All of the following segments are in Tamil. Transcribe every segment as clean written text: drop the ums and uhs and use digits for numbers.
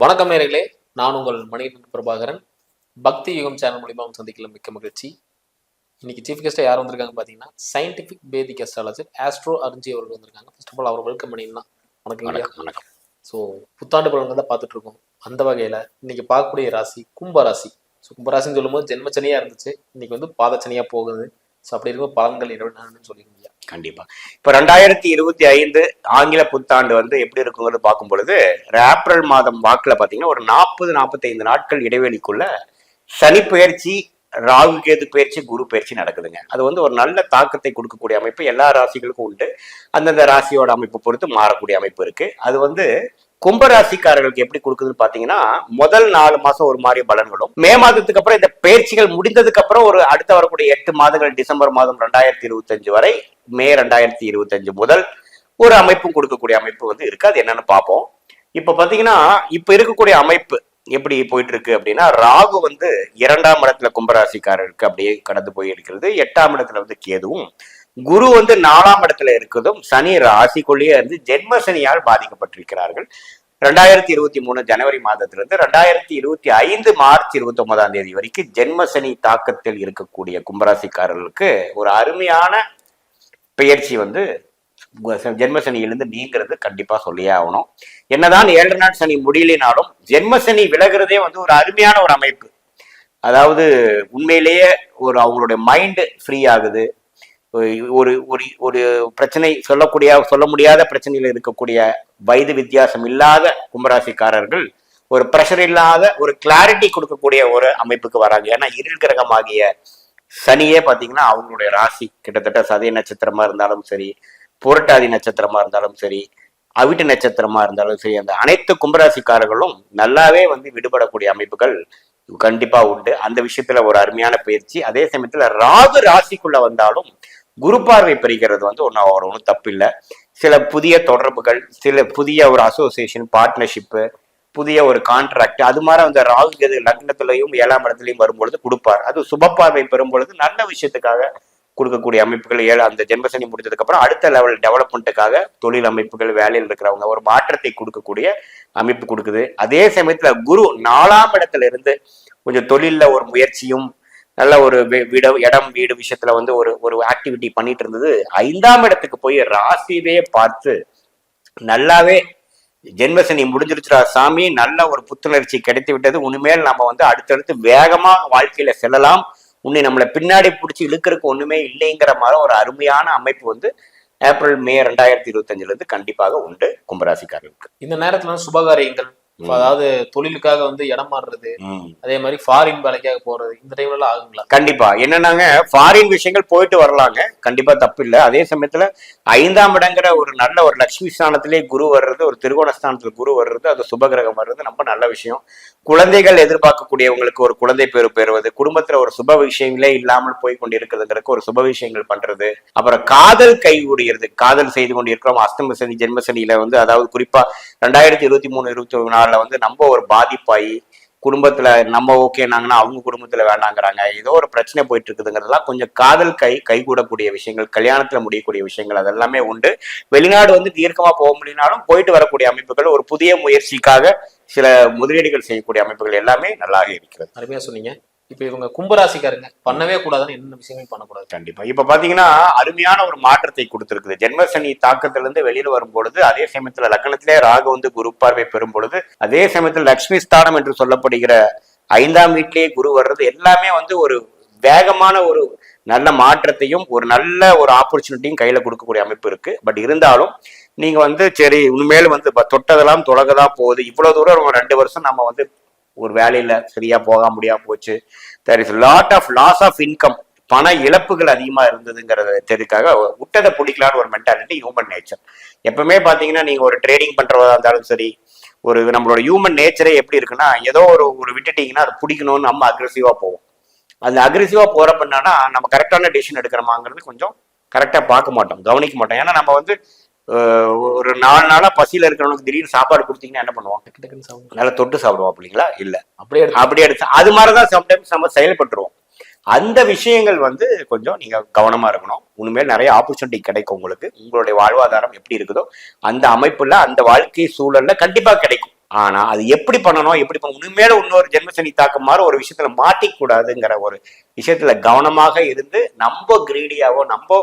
வணக்கம் நேயர்களே, நான் உங்கள் மணிகண்டன் பிரபாகரன். பக்தி யுகம் சேனல் மூலிமா அவங்க சந்திக்கல மிக்க மகிழ்ச்சி. இன்னைக்கு சீஃப் கெஸ்ட்டாக யார் வந்திருக்காங்க பார்த்தீங்கன்னா, சயின்டிஃபிக் வேதிக் அஸ்ட்ராலஜர் ஆஸ்ட்ரோ அருஞ்சி அவர்கள் வந்திருக்காங்க. ஃபர்ஸ்ட் ஆஃப் ஆல் அவர் வெல்கம் பண்ணிடலாம். வணக்கம் ஐயா. வணக்கம். ஸோ புத்தாண்டு பலன்கள் தான் பார்த்துட்டு இருக்கோம். அந்த வகையில் இன்னைக்கு பார்க்கக்கூடிய ராசி கும்பராசி. ஸோ கும்பராசின்னு சொல்லும்போது ஜென்மச்சனியாக இருந்துச்சு, இன்னைக்கு வந்து பாதச்சனியாக போகுது. ஸோ அப்படி இருக்கும் பலன்கள் என்னன்னு சொல்லிருக்கீங்க. கண்டிப்பா. இப்ப 2025 ஆங்கில புத்தாண்டு வந்து எப்படி இருக்குங்கிறது பார்க்கும் பொழுது ஏப்ரல் மாதம் வாக்குல பாத்தீங்கன்னா ஒரு 40-45 நாட்கள் இடைவெளிக்குள்ள சனி பெயர்ச்சி, ராகு கேது பயிற்சி, குரு பயிற்சி நடக்குதுங்க. அது வந்து ஒரு நல்ல தாக்கத்தை கொடுக்கக்கூடிய அமைப்பு எல்லா ராசிகளுக்கும் உண்டு. அந்தந்த ராசியோட அமைப்பு பொறுத்து மாறக்கூடிய அமைப்பு இருக்கு. அது வந்து கும்பராசிக்காரர்களுக்கு எப்படி கொடுக்குதுன்னு பாத்தீங்கன்னா, முதல் 4 மாசம் ஒரு மாதிரி பலன்களும், மே மாதத்துக்கு அப்புறம் இந்த பயிற்சிகள் முடிந்ததுக்கு அப்புறம் ஒரு அடுத்த வரக்கூடிய 8 மாதங்கள் டிசம்பர் மாதம் 2025 வரை, மே 2025 முதல் ஒரு அமைப்பும் கொடுக்கக்கூடிய அமைப்பு வந்து இருக்கு. அது என்னன்னு பார்ப்போம். இப்ப பாத்தீங்கன்னா, இப்ப இருக்கக்கூடிய அமைப்பு எப்படி போயிட்டு இருக்கு அப்படின்னா, ராகு வந்து 2ஆம் இடத்துல கும்பராசிக்காரருக்கு அப்படியே கடந்து போய் இருக்கிறது. 8ஆம் இடத்துல வந்து கேதுவும், குரு வந்து 4ஆம் இடத்துல இருக்கிறதும் சனி ராசிக்குள்ளேயே இருந்து ஜென்ம சனியால் பாதிக்கப்பட்டிருக்கிறார்கள். 2023 ஜனவரி மாதத்திலிருந்து 2025 மார்ச் 29ஆம் தேதி வரைக்கும் ஜென்ம சனி தாக்கத்தில் இருக்கக்கூடிய கும்பராசிக்காரர்களுக்கு ஒரு அருமையான பெயர்ச்சி வந்து ஜென்மசனியிலிருந்து நீங்கிறது கண்டிப்பா சொல்லியே ஆகணும். என்னதான் 7 நாள் சனி முடியலினாலும் ஜென்மசனி விலகிறதே வந்து ஒரு அருமையான ஒரு அமைப்பு. அதாவது உண்மையிலேயே ஒரு அவங்களுடைய மைண்ட் ஃப்ரீ ஆகுது. ஒரு ஒரு ஒரு பிரச்சனை சொல்ல முடியாத பிரச்சனையில இருக்கக்கூடிய வயது வித்தியாசம் இல்லாத கும்பராசிக்காரர்கள் ஒரு பிரஷர் இல்லாத ஒரு கிளாரிட்டி கொடுக்கக்கூடிய ஒரு அமைப்புக்கு வராங்க. ஏன்னா இருள் கிரகமாகிய சனியே பாத்தீங்கன்னா அவங்களுடைய ராசி கிட்டத்தட்ட சதய நட்சத்திரமா இருந்தாலும் சரி, புரட்டாதி நட்சத்திரமா இருந்தாலும் சரி, அவிட்ட நட்சத்திரமா இருந்தாலும் சரி, அந்த அனைத்து கும்பராசிக்காரர்களும் நல்லாவே வந்து விடுபடக்கூடிய அமைப்புகள் கண்டிப்பா உண்டு. அந்த விஷயத்துல ஒரு அருமையான பயிற்சி. அதே சமயத்துல ராகு ராசிக்குள்ள வந்தாலும் குரு பார்வை பெறுகிறது வந்து ஒன்றும் தப்பில்லை. சில புதிய தொடர்புகள், சில புதிய ஒரு அசோசியேஷன், பார்ட்னர்ஷிப்பு, புதிய ஒரு கான்ட்ராக்ட், அது மாதிரி அந்த ராகு கேது லக்னத்திலையும் 7ஆம் இடத்துலையும் வரும்பொழுது கொடுப்பார். அது சுப பார்வை பெறும் பொழுது நல்ல விஷயத்துக்காக கொடுக்கக்கூடிய அமைப்புகள். அந்த ஜென்மசனி முடிஞ்சதுக்கு அப்புறம் அடுத்த லெவல் டெவலப்மெண்ட்டுக்காக தொழில் அமைப்புகள், வேலையில் இருக்கிறவங்க ஒரு மாற்றத்தை கொடுக்கக்கூடிய அமைப்பு கொடுக்குது. அதே சமயத்துல குரு 4ஆம் இடத்துல இருந்து கொஞ்சம் தொழில்ல ஒரு முயற்சியும், நல்ல ஒரு இடம் வீடு விஷயத்துல வந்து ஒரு ஆக்டிவிட்டி பண்ணிட்டு இருந்தது, 5ஆம் இடத்துக்கு போய் ராசியவே பார்த்து நல்லாவே ஜென்மசனி முடிஞ்சிருச்சுரா சாமி, நல்ல ஒரு புத்துணர்ச்சி கிடைத்து விட்டது, உண்மையில் நம்ம வந்து அடுத்தடுத்து வேகமா வாழ்க்கையில செல்லலாம், உன்னை நம்மளை பின்னாடி பிடிச்சி இழுக்கிறதுக்கு ஒண்ணுமே இல்லைங்கிற மாதிரி ஒரு அருமையான அமைப்பு வந்து ஏப்ரல் மே 2025 இருந்து கண்டிப்பாக உண்டு கும்பராசிக்காரர்களுக்கு. இந்த நேரத்துல சுபகாரியங்கள், அதாவது தொழிலுக்காக வந்து இடம் மாறுறது, அதே மாதிரி ஃபாரின் வேலைக்காக போறது, இந்த டைம்ல எல்லாம் ஆகுங்களா? கண்டிப்பா. என்னன்னாங்க, ஃபாரின் விஷயங்கள் போயிட்டு வரலாங்க, கண்டிப்பா தப்பு இல்லை. அதே சமயத்துல 5ஆம் இடங்கிற ஒரு நல்ல ஒரு லட்சுமி ஸ்தானத்திலே குரு வர்றது, ஒரு திரிகோண ஸ்தானத்துல குரு வர்றது, அது சுபகிரகம் வர்றது ரொம்ப நல்ல விஷயம். குழந்தைகள் எதிர்பார்க்கக்கூடியவங்களுக்கு ஒரு குழந்தை பேரு பெறுவது, குடும்பத்துல ஒரு சுப விஷயங்களே இல்லாமல் போய் கொண்டிருக்கிறதுங்கிறதுக்கு ஒரு சுப விஷயங்கள் பண்றது, அப்புறம் காதல் கைகூடுகிறது. காதல் செய்து கொண்டிருக்கிறோம் அஷ்டம சனி ஜென்மசனியில வந்து, அதாவது குறிப்பா 2023-24 வந்து நம்ம ஒரு பாதிப்பாயி குடும்பத்துல நம்ம ஓகேனாங்கன்னா அவங்க குடும்பத்துல வேண்டாங்கிறாங்க, ஏதோ ஒரு பிரச்சனை போயிட்டு இருக்குதுங்கிறதுலாம் கொஞ்சம் காதல் கைகூடக்கூடிய விஷயங்கள், கல்யாணத்துல முடியக்கூடிய விஷயங்கள் அதெல்லாமே உண்டு. வெளிநாடு வந்து தீர்க்கமா போக முடியினாலும் போயிட்டு வரக்கூடிய அமைப்புகள், ஒரு புதிய முயற்சிக்காக சில முதலீடுகள் செய்யக்கூடிய அமைப்புகள் எல்லாமே நல்லாக இருக்கிறது. அருமையா சொன்னீங்க. இப்ப இவங்க கும்பராசிக்காரங்க பண்ணவே கூடாதுன்னு என்ன விஷயங்கள் பண்ணக்கூடாது? கண்டிப்பா. இப்ப பாத்தீங்கன்னா அருமையான ஒரு மாற்றத்தை கொடுத்திருக்குது. ஜென்மசனி தாக்கத்துல இருந்து வெளியில வரும் பொழுது, அதே சமயத்துல லக்னத்திலே ராகு வந்து குரு பார்வை பெறும் பொழுது, அதே சமயத்துல லட்சுமி ஸ்தானம் என்று சொல்லப்படுகிற 5ஆம் வீட்டிலேயே குரு வர்றது, எல்லாமே வந்து ஒரு வேகமான ஒரு நல்ல மாற்றத்தையும் ஒரு நல்ல ஒரு ஆப்பர்ச்சுனிட்டியும் கையில கொடுக்கக்கூடிய அமைப்பு இருக்கு. பட் இருந்தாலும் நீங்க வந்து சரி உண்மையில வந்து தொட்டதெல்லாம் தொலைகதான் போகுது, இவ்வளவு தூரம் 2 வருஷம் நம்ம வந்து ஒரு வேலையில சரியா போக முடியாம போச்சு, there is lot of loss of income, பண இழப்புகள் அதிகமா இருந்ததுங்கிறத தெரிவிக்காக விட்டதை பிடிக்கலான்னு ஒரு மென்டாலிட்டி ஹியூமன் நேச்சர். எப்பவுமே பாத்தீங்கன்னா நீங்க ஒரு ட்ரேடிங் பண்றதா இருந்தாலும் சரி, ஒரு நம்மளோட ஹியூமன் நேச்சரே எப்படி இருக்குன்னா, ஏதோ ஒரு விட்டுட்டீங்கன்னா அதை பிடிக்கணும்னு நம்ம அக்ரெசிவா போவோம். அந்த அக்ரெசிவா போறப்பன்னா நம்ம கரெக்டான டிசிஷன் எடுக்கிறோமாங்கிறது கொஞ்சம் கரெக்டா பார்க்க மாட்டோம், கவனிக்க மாட்டோம். ஏன்னா நம்ம வந்து ஒரு 4 நாளா பசியில இருக்கிறவனுக்கு திடீர்னு சாப்பாடு கொடுத்தீங்கன்னா என்ன பண்ணுவோம்? நல்லா தொட்டு சாப்பிடுவோம் இல்லைங்களா? இல்ல, அப்படியே எடுத்து அது மாதிரிதான் சம்டைம்ஸ் நம்ம செயல்பட்டுருவோம். அந்த விஷயங்கள் வந்து கொஞ்சம் நீங்க கவனமா இருக்கணும். உண்மையில நிறைய ஆப்பர்ச்சுனிட்டி கிடைக்கும் உங்களுக்கு. உங்களுடைய வாழ்வாதாரம் எப்படி இருக்குதோ அந்த அமைப்புல, அந்த வாழ்க்கை சூழல்ல கண்டிப்பா கிடைக்கும். ஆனா அது எப்படி பண்ணணும், எப்படி உண்மையில இன்னொரு ஜென்மசனி தாக்கம் மாதிரி ஒரு விஷயத்துல மாட்டிக்கூடாதுங்கிற ஒரு விஷயத்துல கவனமாக இருந்து நம்ம கிரீடியாவோ நம்ம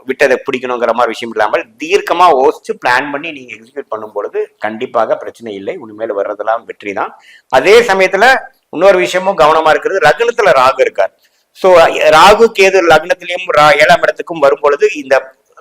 விட்டதை பிடிக்கணுங்கிற மாதிரி விஷயம் இல்லாமல் தீர்க்கமா யோசிச்சு பிளான் பண்ணி நீங்க எக்ஸிக்யூட் பண்ணும் பொழுது கண்டிப்பாக பிரச்சனை இல்லை, உண்மையில வர்றதெல்லாம் வெற்றி தான். அதே சமயத்துல இன்னொரு விஷயமும் கவனமா இருக்கிறது, லக்னத்துல ராகு இருக்கார். சோ ராகு கேது லக்னத்திலையும் 7ஆம் இடத்துக்கும் வரும் பொழுது இந்த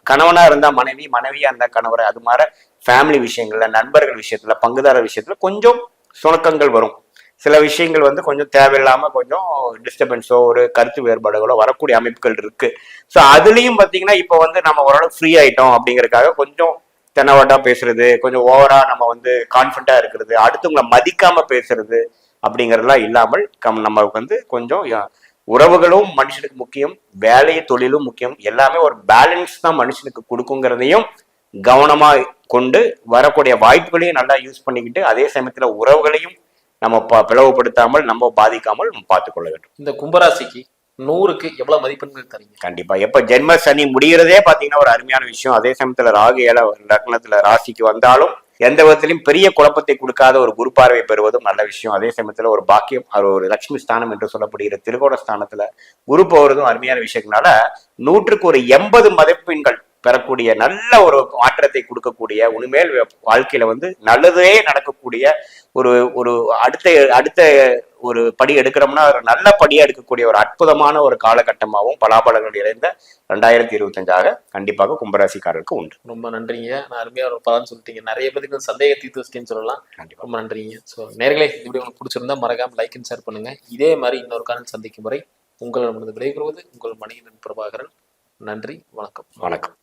கணவனா இருந்தா மனைவி, மனைவியா இருந்தா கணவர், அது மாதிரி ஃபேமிலி விஷயங்கள்ல, நண்பர்கள் விஷயத்துல, பங்குதாரர் விஷயத்துல கொஞ்சம் சுணக்கங்கள் வரும். சில விஷயங்கள் வந்து கொஞ்சம் தேவையில்லாம கொஞ்சம் டிஸ்டர்பன்ஸோ ஒரு கருத்து வேறுபாடுகளோ வரக்கூடிய அமைப்புகள் இருக்கு. ஸோ அதுலயும் பாத்தீங்கன்னா இப்போ வந்து நம்ம ஓரளவு ஃப்ரீ ஆயிட்டோம் அப்படிங்கறதுக்காக கொஞ்சம் தென்னவட்டா பேசுறது, கொஞ்சம் ஓவரா நம்ம வந்து கான்ஃபிடண்டா இருக்கிறது, அடுத்தவங்களை மதிக்காம பேசுறது அப்படிங்கறதெல்லாம் இல்லாமல் நமக்கு வந்து கொஞ்சம் உறவுகளும் மனுஷனுக்கு முக்கியம், வேலையை தொழிலும் முக்கியம், எல்லாமே ஒரு பேலன்ஸ் தான் மனுஷனுக்கு கொடுக்குங்கிறதையும் கவனமா கொண்டு வரக்கூடிய வாய்ப்புகளையும் நல்லா யூஸ் பண்ணிக்கிட்டு அதே சமயத்துல உறவுகளையும் நம்ம பிளவுபடுத்தாமல் நம்ம பாதிக்காமல் நம்ம பார்த்துக்கொள்ள வேண்டும். இந்த கும்பராசிக்கு 100க்கு எவ்வளவு மதிப்பெண்கள் தரீங்க? கண்டிப்பா எப்ப ஜென்ம சனி முடிகிறதே பாத்தீங்கன்னா ஒரு அருமையான விஷயம். அதே சமயத்துல ராகு 7 லக்னத்துல ராசிக்கு வந்தாலும் எந்த விதத்திலையும் பெரிய குழப்பத்தை கொடுக்காத ஒரு குரு பார்வை பெறுவதும் நல்ல விஷயம். அதே சமயத்துல ஒரு பாக்கியம், ஒரு லட்சுமி ஸ்தானம் என்று சொல்லப்படுகிற திருகோண ஸ்தானத்துல குரு போவதும் அருமையான விஷயத்தினால 100க்கு ஒரு 80 மதிப்பெண்கள் பெறக்கூடிய நல்ல ஒரு மாற்றத்தை கொடுக்கக்கூடிய, உண்மையில் வாழ்க்கையில வந்து நல்லதே நடக்கக்கூடிய ஒரு ஒரு அடுத்த ஒரு படி எடுக்கிறோம்னா ஒரு நல்ல படியா எடுக்கக்கூடிய ஒரு அற்புதமான ஒரு காலகட்டமாகவும் பலாபலங்கள் இணைந்த 2025 கண்டிப்பாக கும்பராசிக்காரருக்கு உண்டு. ரொம்ப நன்றிங்க. நான் அருமையா ஒரு பலன் சொல்லிட்டீங்க. நிறைய பேருக்கு சந்தேக தீர்த்து வச்சிட்டேன்னு சொல்லலாம். ரொம்ப நன்றிங்க. ஸோ நேர்களே, இப்படி உங்களுக்கு பிடிச்சிருந்தா மறக்காம லைக் அண்ட் ஷேர் பண்ணுங்க. இதே மாதிரி இன்னொரு காலம் சந்திக்கும் வரை உங்களிடமிருந்து விடைபெறுவது உங்கள் மணிகண்டன் பிரபாகரன். நன்றி, வணக்கம். வணக்கம்.